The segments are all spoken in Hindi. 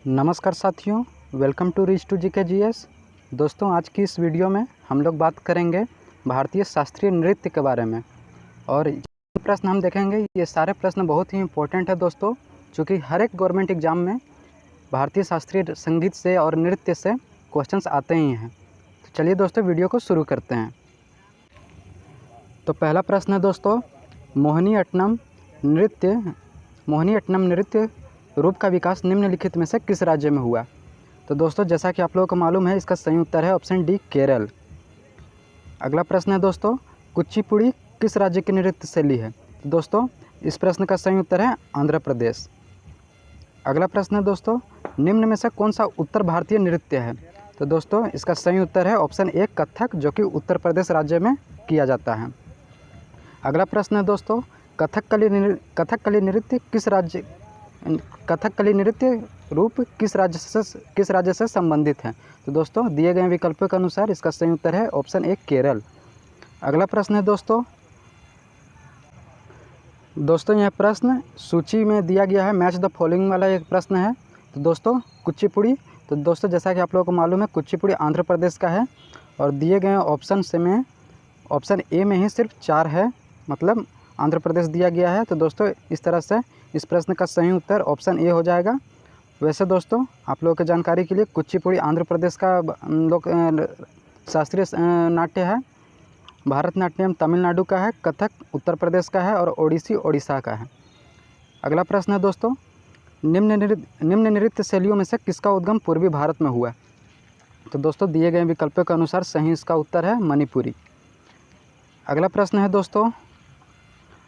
नमस्कार साथियों, welcome to reach to GK GS. दोस्तों, आज की इस वीडियो में हम लोग बात करेंगे भारतीय शास्त्रीय नृत्य के बारे में। और जो प्रश्न हम देखेंगे, ये सारे प्रश्न बहुत ही इम्पोर्टेंट है दोस्तों, क्योंकि हर एक गवर्नमेंट एग्जाम में भारतीय शास्त्रीय संगीत से और नृत्य से क्वेश्चंस आते ही हैं। तो चलिए दोस्तों, वीडियो को शुरू करते हैं। तो पहला प्रश्न है दोस्तों, मोहिनीअट्टम नृत्य रूप का विकास निम्नलिखित में से किस राज्य में हुआ? तो दोस्तों, जैसा कि आप लोगों को मालूम है, इसका सही उत्तर है ऑप्शन डी, केरल। अगला प्रश्न है दोस्तों, कुचिपुड़ी किस राज्य की नृत्य शैली है? तो दोस्तों, इस प्रश्न का सही उत्तर है आंध्र प्रदेश। अगला प्रश्न है दोस्तों, निम्न में से कौन सा उत्तर भारतीय नृत्य है? तो दोस्तों, इसका सही उत्तर है ऑप्शन ए, कथक, जो कि उत्तर प्रदेश राज्य में किया जाता है। अगला प्रश्न है दोस्तों, कथकली नृत्य रूप किस राज्य से संबंधित है? तो दोस्तों, दिए गए विकल्पों के अनुसार इसका सही उत्तर है ऑप्शन ए, केरल। अगला प्रश्न है दोस्तों, यह प्रश्न सूची में दिया गया है, मैच द फॉलोइंग वाला एक प्रश्न है। तो दोस्तों, कुचिपुड़ी, तो दोस्तों जैसा कि आप लोगों को मालूम है, कुचिपुड़ी आंध्र प्रदेश का है और दिए गए ऑप्शन में ऑप्शन ए में ही सिर्फ 4 है, मतलब आंध्र प्रदेश दिया गया है। तो दोस्तों, इस तरह से इस प्रश्न का सही उत्तर ऑप्शन ए हो जाएगा। वैसे दोस्तों, आप लोगों की जानकारी के लिए, कुचिपुड़ी आंध्र प्रदेश का लोक शास्त्रीय नाट्य है। भारतनाट्यम तमिलनाडु का है, कथक उत्तर प्रदेश का है और ओडिसी ओडिशा का है। अगला प्रश्न है दोस्तों, निम्न नृत्य शैलियों में से किसका उद्गम पूर्वी भारत में हुआ? तो दोस्तों, दिए गए विकल्पों के अनुसार सही इसका उत्तर है मणिपुरी। अगला प्रश्न है दोस्तों,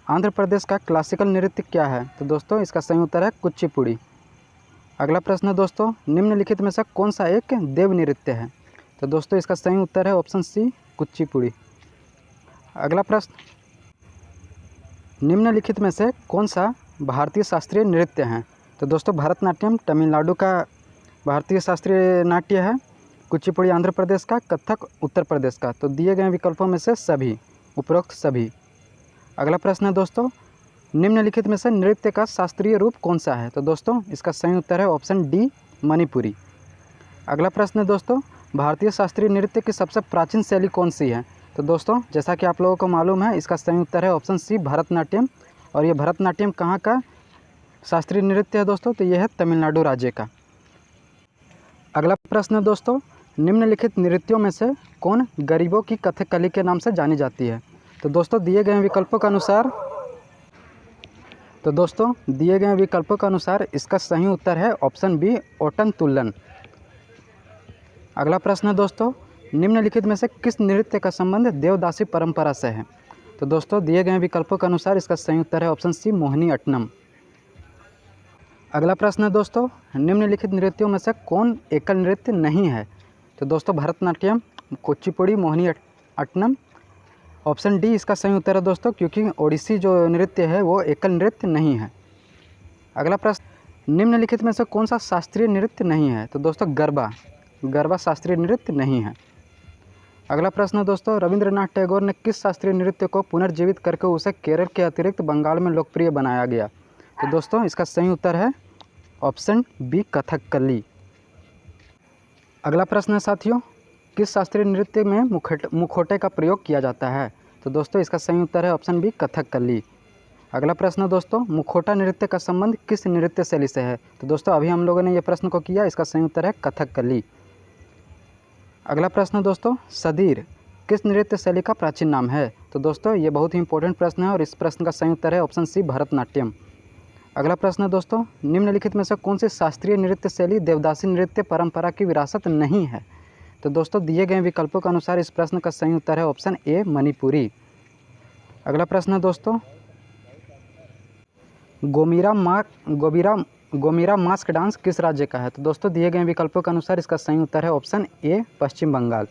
आंध्र प्रदेश का क्लासिकल नृत्य क्या है? तो दोस्तों, इसका सही उत्तर है कुचिपुड़ी। अगला प्रश्न है दोस्तों, निम्नलिखित में से कौन सा एक देव नृत्य है? तो दोस्तों, इसका सही उत्तर है ऑप्शन सी, कुचिपुड़ी। अगला प्रश्न, निम्नलिखित में से कौन सा भारतीय शास्त्रीय नृत्य है? तो दोस्तों, भरतनाट्यम तमिलनाडु का भारतीय शास्त्रीय नाट्य है, कुचिपुड़ी आंध्र प्रदेश का, कथक उत्तर प्रदेश का। तो दिए गए विकल्पों में से सभी, उपरोक्त सभी। अगला प्रश्न है दोस्तों, निम्नलिखित में से नृत्य का शास्त्रीय रूप कौन सा है? तो दोस्तों, इसका सही उत्तर है ऑप्शन डी, मणिपुरी। अगला प्रश्न है दोस्तों, भारतीय शास्त्रीय नृत्य की सबसे प्राचीन शैली कौन सी है? तो दोस्तों, जैसा कि आप लोगों को मालूम है, इसका सही उत्तर है ऑप्शन सी, भरतनाट्यम। और ये भरतनाट्यम कहाँ का शास्त्रीय नृत्य है दोस्तों? तो यह है तमिलनाडु राज्य का। अगला प्रश्न है दोस्तों, निम्नलिखित नृत्यों में से कौन गरीबों की कथकली के नाम से जानी जाती है? तो दोस्तों, दिए गए विकल्पों के अनुसार इसका सही उत्तर है ऑप्शन बी, ओटन तुल्लन। अगला प्रश्न है दोस्तों, निम्नलिखित में से किस नृत्य का संबंध देवदासी परंपरा से है? तो दोस्तों, दिए गए विकल्पों के अनुसार इसका सही उत्तर है ऑप्शन सी, मोहिनीअट्टम। अगला प्रश्न है दोस्तों, निम्नलिखित नृत्यों में से कौन एकल नृत्य नहीं है? तो दोस्तों, भरतनाट्यम, कुचिपुड़ी, मोहिनीअट्टम। ऑप्शन डी इसका सही उत्तर है दोस्तों, क्योंकि ओडिसी जो नृत्य है वो एकल नृत्य नहीं है। अगला प्रश्न, निम्नलिखित में से कौन सा शास्त्रीय नृत्य नहीं है? तो दोस्तों, गरबा शास्त्रीय नृत्य नहीं है। अगला प्रश्न है दोस्तों, रविंद्रनाथ टैगोर ने किस शास्त्रीय नृत्य को पुनर्जीवित करके उसे केरल के अतिरिक्त बंगाल में लोकप्रिय बनाया गया? तो दोस्तों, इसका सही उत्तर है ऑप्शन बी, कथकली। अगला प्रश्न है साथियों, किस शास्त्रीय नृत्य में मुखौटे का प्रयोग किया जाता है? तो दोस्तों, इसका सही उत्तर है ऑप्शन बी, कथकली। अगला प्रश्न दोस्तों, मुखौटा नृत्य का संबंध किस नृत्य शैली से है? तो दोस्तों, अभी हम लोगों ने ये प्रश्न को किया, इसका सही उत्तर है कथकली। अगला प्रश्न दोस्तों, सदीर किस नृत्य शैली का प्राचीन नाम है? तो दोस्तों, ये बहुत ही इंपॉर्टेंट प्रश्न है और इस प्रश्न का सही उत्तर है ऑप्शन सी, भरतनाट्यम। अगला प्रश्न दोस्तों, निम्नलिखित में से कौन सी शास्त्रीय नृत्य शैली देवदासी नृत्य परंपरा की विरासत नहीं है? तो दोस्तों, दिए गए विकल्पों के अनुसार इस प्रश्न का सही उत्तर है ऑप्शन ए, मणिपुरी। अगला प्रश्न दोस्तों, गोमीरा मास्क डांस किस राज्य का है? तो दोस्तों, दिए गए विकल्पों के अनुसार इसका सही उत्तर है ऑप्शन ए, पश्चिम बंगाल।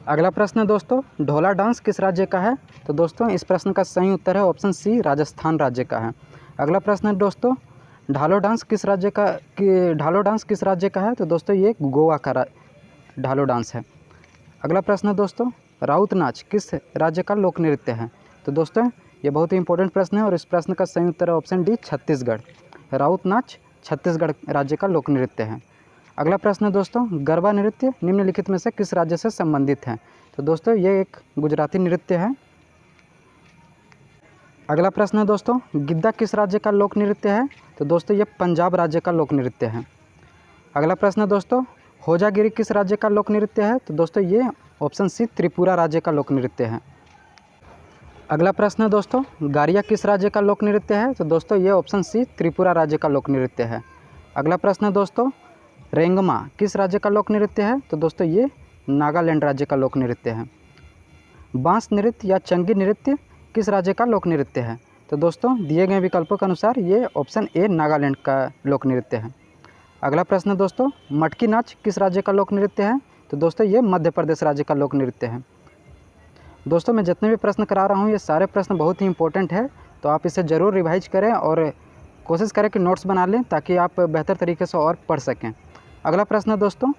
अगला प्रश्न दोस्तों, ढोला डांस किस राज्य का है? तो दोस्तों, इस प्रश्न का सही उत्तर है ऑप्शन सी, राजस्थान राज्य का है। अगला प्रश्न दोस्तों, ढालो डांस किस राज्य का है? तो दोस्तों, ये गोवा का ढालो डांस है। अगला प्रश्न दोस्तों, राउत नाच किस राज्य का लोक नृत्य है? तो दोस्तों, ये बहुत ही इंपॉर्टेंट प्रश्न है और इस प्रश्न का सही उत्तर है ऑप्शन डी, छत्तीसगढ़। राउत नाच छत्तीसगढ़ राज्य का लोक नृत्य है। अगला प्रश्न है दोस्तों, गरबा नृत्य निम्नलिखित में से किस राज्य से संबंधित है? तो दोस्तों ये एक गुजराती नृत्य है। अगला प्रश्न है दोस्तों, गिद्दा किस राज्य का लोक नृत्य है? तो दोस्तों ये पंजाब राज्य का लोक नृत्य है। अगला प्रश्न है दोस्तों, होजागिरी किस राज्य का लोक नृत्य है? तो दोस्तों ये ऑप्शन सी त्रिपुरा राज्य का लोक नृत्य है। अगला प्रश्न है दोस्तों, गारिया किस राज्य का लोक नृत्य है? तो दोस्तों ये ऑप्शन सी त्रिपुरा राज्य का लोक नृत्य है। अगला प्रश्न है दोस्तों, रेंगमा किस राज्य का लोक नृत्य है? तो दोस्तों ये नागालैंड राज्य का लोक नृत्य है। बांस नृत्य या चंगी नृत्य किस राज्य का लोक नृत्य है? तो दोस्तों दिए गए विकल्पों के अनुसार ये ऑप्शन ए नागालैंड का लोक नृत्य है। अगला प्रश्न दोस्तों, मटकी नाच किस राज्य का लोक नृत्य है? तो दोस्तों ये मध्य प्रदेश राज्य का लोक नृत्य है। दोस्तों मैं जितने भी प्रश्न करा रहा हूँ ये सारे प्रश्न बहुत ही इंपॉर्टेंट है, तो आप इसे ज़रूर रिवाइज करें और कोशिश करें कि नोट्स बना लें ताकि आप बेहतर तरीके से और पढ़ सकें। अगला प्रश्न दोस्तों,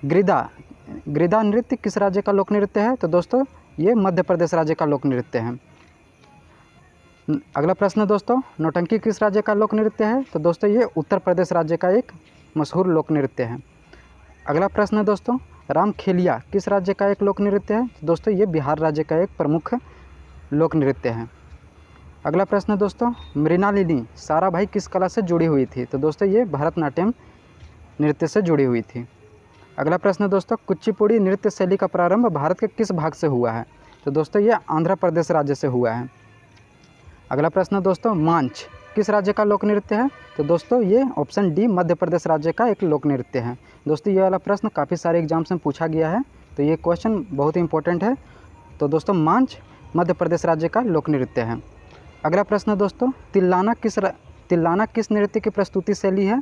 गिद्दा नृत्य किस राज्य का लोक नृत्य है? तो दोस्तों ये मध्य प्रदेश राज्य का लोक नृत्य है। अगला प्रश्न दोस्तों, नौटंकी किस राज्य का लोक नृत्य है? तो दोस्तों ये उत्तर प्रदेश राज्य का एक मशहूर लोक नृत्य है। अगला प्रश्न दोस्तों, रामखेलिया किस राज्य का एक लोक नृत्य है? तो दोस्तों ये बिहार राज्य का एक प्रमुख लोक नृत्य है। अगला प्रश्न दोस्तों, मृणालिनी साराभाई किस कला से जुड़ी हुई थी? तो दोस्तों ये भरतनाट्यम नृत्य से जुड़ी हुई थी। अगला प्रश्न दोस्तों, कुचिपुड़ी नृत्य शैली का प्रारंभ भारत के किस भाग से हुआ है? तो दोस्तों ये आंध्र प्रदेश राज्य से हुआ है। अगला प्रश्न दोस्तों, मांझ किस राज्य का लोक नृत्य है? तो दोस्तों ये ऑप्शन डी मध्य प्रदेश राज्य का एक लोक नृत्य है। दोस्तों ये वाला प्रश्न काफ़ी सारे एग्जाम्स में पूछा गया है, तो ये क्वेश्चन बहुत ही इंपॉर्टेंट है। तो दोस्तों मांझ मध्य प्रदेश राज्य का लोक नृत्य है। अगला प्रश्न दोस्तों, तिल्लाना किस नृत्य की प्रस्तुति शैली है?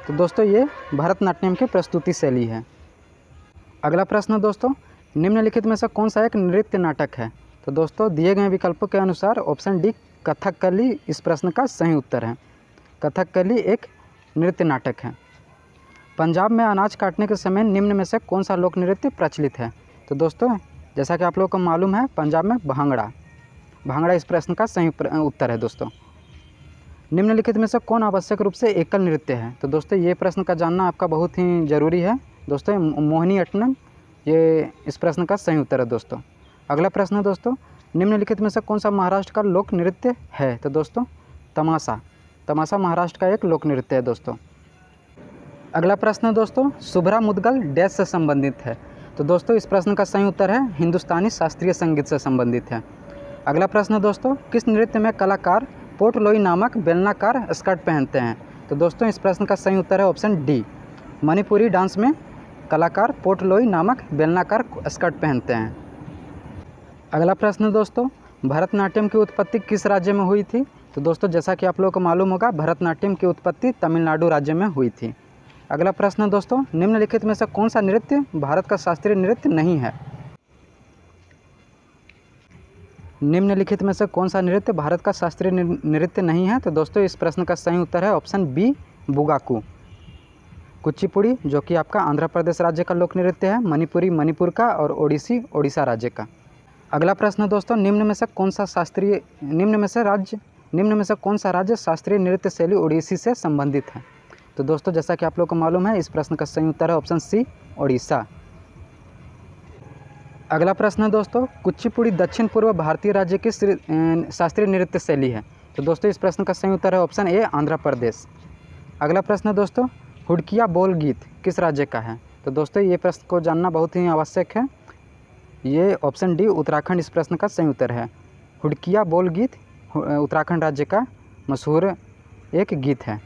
तो दोस्तों ये भरतनाट्यम की प्रस्तुति शैली है। अगला प्रश्न दोस्तों, निम्नलिखित में से कौन सा एक नृत्य नाटक है? तो दोस्तों दिए गए विकल्पों के अनुसार ऑप्शन डी कथकली इस प्रश्न का सही उत्तर है। कथकली एक नृत्य नाटक है। पंजाब में अनाज काटने के समय निम्न में से कौन सा लोक नृत्य प्रचलित है? तो दोस्तों जैसा कि आप लोगों को मालूम है पंजाब में भांगड़ा इस प्रश्न का सही उत्तर है। दोस्तों निम्नलिखित में से कौन आवश्यक रूप से एकल नृत्य है? तो दोस्तों ये प्रश्न का जानना आपका बहुत ही ज़रूरी है। दोस्तों मोहिनी अट्टनम ये इस प्रश्न का सही उत्तर है। दोस्तों अगला प्रश्न दोस्तों, निम्नलिखित में से कौन सा महाराष्ट्र का लोक नृत्य है? तो दोस्तों तमाशा महाराष्ट्र का एक लोक नृत्य है। दोस्तों अगला प्रश्न दोस्तों, शुभ्रा मुद्गल डैश से संबंधित है? तो दोस्तों इस प्रश्न का सही उत्तर है हिंदुस्तानी शास्त्रीय संगीत से संबंधित है। अगला प्रश्न दोस्तों, किस नृत्य में कलाकार पोटलोई नामक बेलनाकार स्कर्ट पहनते हैं? तो दोस्तों इस प्रश्न का सही उत्तर है ऑप्शन डी मणिपुरी डांस में कलाकार पोटलोई नामक बेलनाकार स्कर्ट पहनते हैं। अगला प्रश्न दोस्तों, भरतनाट्यम की उत्पत्ति किस राज्य में हुई थी? तो दोस्तों जैसा कि आप लोगों को मालूम होगा भरतनाट्यम की उत्पत्ति तमिलनाडु राज्य में हुई थी। अगला प्रश्न दोस्तों, निम्नलिखित में से कौन सा नृत्य भारत का शास्त्रीय नृत्य नहीं है? निम्नलिखित में से कौन सा नृत्य भारत का शास्त्रीय नृत्य नहीं है? तो दोस्तों इस प्रश्न का सही उत्तर है ऑप्शन बी बुगाकू। कुचिपुड़ी जो कि आपका आंध्र प्रदेश राज्य का लोक नृत्य है, मणिपुरी मणिपुर का और ओडिसी ओडिशा राज्य का। अगला प्रश्न दोस्तों, निम्न में से कौन सा राज्य शास्त्रीय नृत्य शैली ओडिसी से संबंधित है? तो दोस्तों जैसा कि आप लोगों को मालूम है इस प्रश्न का सही उत्तर है ऑप्शन सी ओडिशा। अगला प्रश्न दोस्तों, कुचिपुड़ी दक्षिण पूर्व भारतीय राज्य की शास्त्रीय नृत्य शैली है? तो दोस्तों इस प्रश्न का सही उत्तर है ऑप्शन ए आंध्र प्रदेश। अगला प्रश्न दोस्तों, हुडकिया बोल गीत किस राज्य का है? तो दोस्तों ये प्रश्न को जानना बहुत ही आवश्यक है। ये ऑप्शन डी उत्तराखंड इस प्रश्न का सही उत्तर है। हुडकिया बोल गीत उत्तराखंड राज्य का मशहूर एक गीत है।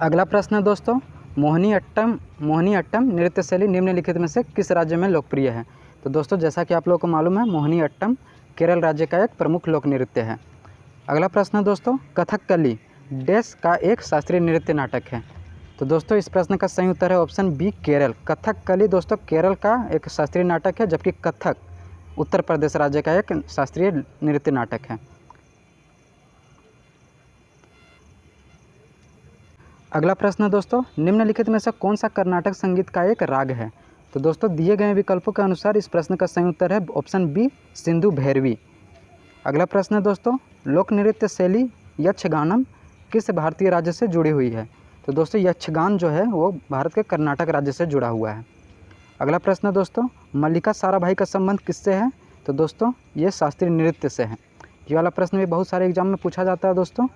अगला प्रश्न दोस्तों, मोहिनी अट्टम नृत्य शैली निम्नलिखित में से किस राज्य में लोकप्रिय है? तो दोस्तों जैसा कि आप लोगों को मालूम है मोहिनी अट्टम केरल राज्य का एक प्रमुख लोक नृत्य है। अगला प्रश्न दोस्तों, कथकली डैश का एक शास्त्रीय नृत्य नाटक है? तो दोस्तों इस प्रश्न का सही उत्तर है ऑप्शन बी केरल। कथकली दोस्तों केरल का एक शास्त्रीय नाटक है, जबकि कथक उत्तर प्रदेश राज्य का एक शास्त्रीय नृत्य नाटक है। अगला प्रश्न दोस्तों, निम्नलिखित में से कौन सा कर्नाटक संगीत का एक राग है? तो दोस्तों दिए गए विकल्पों के अनुसार इस प्रश्न का सही उत्तर है ऑप्शन बी सिंधु भैरवी। अगला प्रश्न दोस्तों, लोक नृत्य शैली यक्षगानम किस भारतीय राज्य से जुड़ी हुई है? तो दोस्तों यक्षगान जो है वो भारत के कर्नाटक राज्य से जुड़ा हुआ है। अगला प्रश्न दोस्तों, मल्लिका साराभाई का संबंध किससे है? तो दोस्तों ये शास्त्रीय नृत्य से है। ये वाला प्रश्न भी बहुत सारे एग्जाम में पूछा जाता है दोस्तों।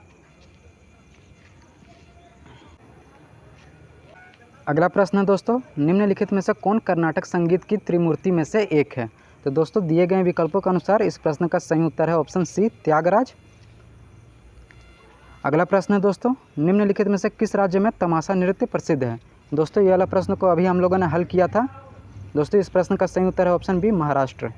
अगला प्रश्न दोस्तों, निम्नलिखित में से कौन कर्नाटक संगीत की त्रिमूर्ति में से एक है? तो दोस्तों दिए गए विकल्पों के अनुसार इस प्रश्न का सही उत्तर है ऑप्शन सी, त्यागराज। अगला प्रश्न है दोस्तों, निम्नलिखित में से किस राज्य में तमाशा नृत्य प्रसिद्ध है? दोस्तों ये वाला प्रश्न को अभी हम लोगों ने हल किया था। दोस्तों इस प्रश्न का सही उत्तर है ऑप्शन बी, महाराष्ट्र।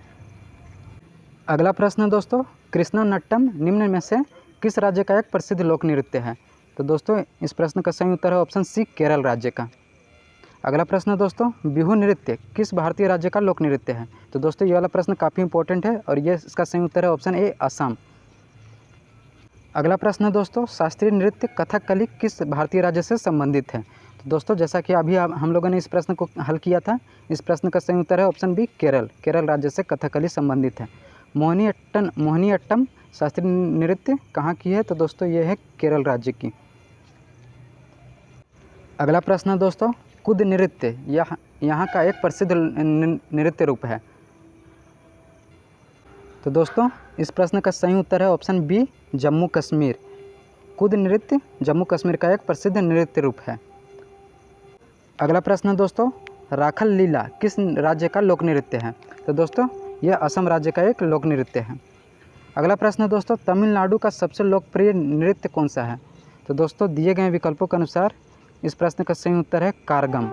अगला प्रश्न है दोस्तों, कृष्णा नट्टम निम्न में से किस राज्य का एक प्रसिद्ध लोक नृत्य है? तो दोस्तों इस प्रश्न का सही उत्तर है ऑप्शन सी, केरल राज्य का। अगला प्रश्न है दोस्तों, बिहू नृत्य किस भारतीय राज्य का लोक नृत्य है? तो दोस्तों ये वाला प्रश्न काफ़ी इंपॉर्टेंट है और ये इसका सही उत्तर है ऑप्शन ए, असम। अगला प्रश्न है दोस्तों, शास्त्रीय नृत्य कथकली किस भारतीय राज्य से संबंधित है? तो दोस्तों जैसा कि अभी हम लोगों ने इस प्रश्न को हल किया था, इस प्रश्न का सही उत्तर है ऑप्शन बी, केरल। केरल राज्य से कथकली संबंधित है। मोहिनीअट्टम शास्त्रीय नृत्य कहाँ की है? तो दोस्तों ये है केरल राज्य की। अगला प्रश्न है दोस्तों, कुद नृत्य यहाँ का एक प्रसिद्ध नृत्य रूप है। तो दोस्तों इस प्रश्न का सही उत्तर है ऑप्शन बी, जम्मू कश्मीर। कुद नृत्य जम्मू कश्मीर का एक प्रसिद्ध नृत्य रूप है। अगला प्रश्न है दोस्तों, राखल लीला किस राज्य का लोक नृत्य है? तो दोस्तों यह असम राज्य का एक लोक नृत्य है। अगला प्रश्न है दोस्तों, तमिलनाडु का सबसे लोकप्रिय नृत्य कौन सा है? तो दोस्तों दिए गए विकल्पों के अनुसार इस प्रश्न का सही उत्तर है कारगम।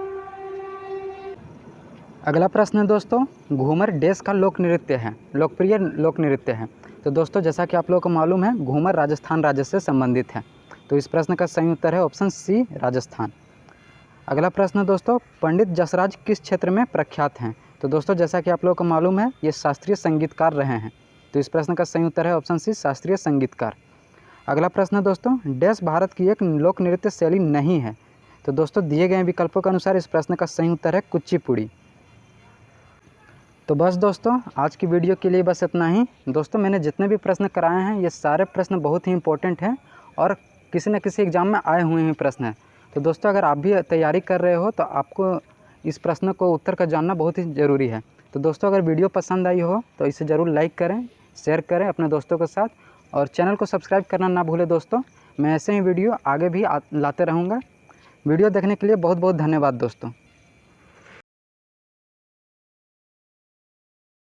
अगला प्रश्न है दोस्तों, घूमर देश का लोक नृत्य है, लोकप्रिय लोक नृत्य है। तो दोस्तों जैसा कि आप लोगों को मालूम है, घूमर राजस्थान राज्य से संबंधित है। तो इस प्रश्न का सही उत्तर है ऑप्शन सी, राजस्थान। अगला प्रश्न है दोस्तों, पंडित जसराज किस क्षेत्र में प्रख्यात हैं? तो दोस्तों जैसा कि आप लोगों को मालूम है, ये शास्त्रीय संगीतकार रहे हैं। तो इस प्रश्न का सही उत्तर है ऑप्शन सी, शास्त्रीय संगीतकार। अगला प्रश्न है दोस्तों, देश भारत की एक लोक नृत्य शैली नहीं है। तो दोस्तों दिए गए विकल्पों के अनुसार इस प्रश्न का सही उत्तर है कुचिपुड़ी। तो बस दोस्तों आज की वीडियो के लिए बस इतना ही। दोस्तों मैंने जितने भी प्रश्न कराए हैं ये सारे प्रश्न बहुत ही इंपॉर्टेंट हैं और किसी न किसी एग्ज़ाम में आए हुए हैं प्रश्न हैं। तो दोस्तों अगर आप भी तैयारी कर रहे हो तो आपको इस प्रश्न को उत्तर का जानना बहुत ही ज़रूरी है। तो दोस्तों अगर वीडियो पसंद आई हो तो इसे ज़रूर लाइक करें, शेयर करें अपने दोस्तों के साथ और चैनल को सब्सक्राइब करना ना भूलें। दोस्तों मैं ऐसे ही वीडियो आगे भी लाते रहूँगा। वीडियो देखने के लिए बहुत बहुत धन्यवाद दोस्तों।